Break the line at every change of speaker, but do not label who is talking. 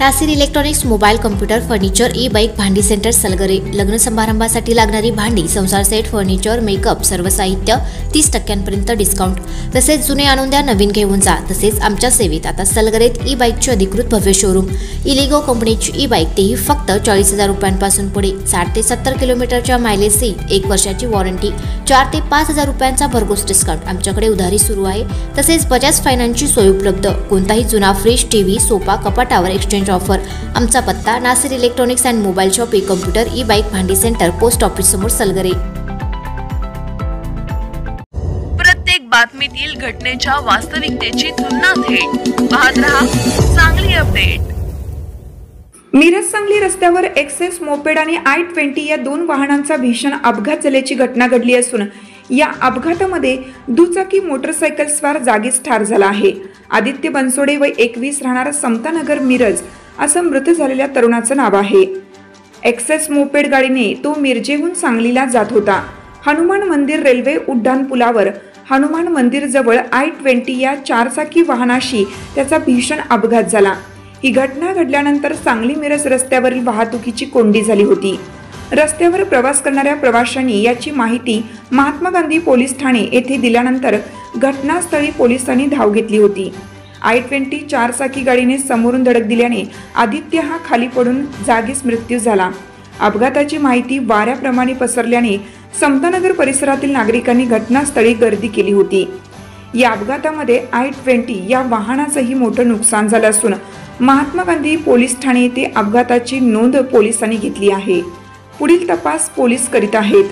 Nasir electronics mobile computer furniture e bike भांडी centre Salgare. लग्न समारंभासाठी लागणारी भांडी संसार सेट फर्निचर मेकअप सर्व साहित्य 30% डिस्काउंट। तसेच जुने आणून द्या नवीन घेऊन जा। तसेच आमच्या सेवेत आता सलगरेत ई बाईकचे अधिकृत भव्य शोरूम इलिगो कंपनीची ई बाईक तेही फक्त 40,000 रुपयांपासून पुढे। 60 ते 70 किलोमीटरच्या मायलेजची 1 वर्षाची वॉरंटी 4 ते 5,000 रुपयांचा भरघोस डिस्काउंट। आमच्याकडे उधारी सुरू आहे। तसेच बजाज फायनान्सची सोय उपलब्ध। कोणताही जुना फ्रीज टीव्ही सोफा कपाटावर एक्सचेंज ऑफर। आमचा पत्ता Nasir electronics and mobile shop ई कॉम्प्युटर ई बाईक भांडी सेंटर पोस्ट ऑफिस समोर सलगरे।
प्रत्येक बातमीतील घटनेच्या वास्तविकतेची तुलना थेट पाहत रहा सांगली अपडेट।
मिरज सांगली रस्त्यावर एक्सेस मोपेड आणि i20 या दोन वाहनांचा भीषण अपघात झाल्याची घटना घडली असून या अपघातामध्ये दुचाकी मोटरसायकल स्वार जागीच ठार झाला आहे। आदित्य बनसोडे वय 21 राहणार समतानगर मिरज असं मृत झालेल्या तरुणाचं नाव आहे। एक्सेस मोपेड गाडीने तो मिरजेहून सांगलीला जात होता। हनुमान मंदिर रेल्वे उड्डाण पुलावर हनुमान मंदिर जवळ i20 या चारचाकी वाहनाशी त्याचा भीषण अपघात झाला। ही घटना घडल्यानंतर सांगली मिरज रस्त्यावरील वाहतुकीची कोंडी झाली होती। रस्त्यावर प्रवास करणाऱ्या प्रवाशांनी याची माहिती महात्मा गांधी पोलीस ठाणे येथे दिल्यानंतर घटनास्थळी पोलिसांनी धाव घेतली होती। i20 चारचाकी गाडीने समोरून धडक दिल्याने आदित्य हा खाली पडून जागीच मृत्यू झाला। अपघाताची माहिती वाऱ्याप्रमाणे पसरल्याने समतानगर परिसरातील नागरिकांनी घटनास्थळी गर्दी केली होती। या अपघातामध्ये i20 या वाहनाचंही मोठं नुकसान झालं असून महात्मा गांधी पोलीस ठाणे येथे अपघाताची नोंद पोलिसांनी घेतली आहे। पुढील तपास पोलीस करीत आहेत।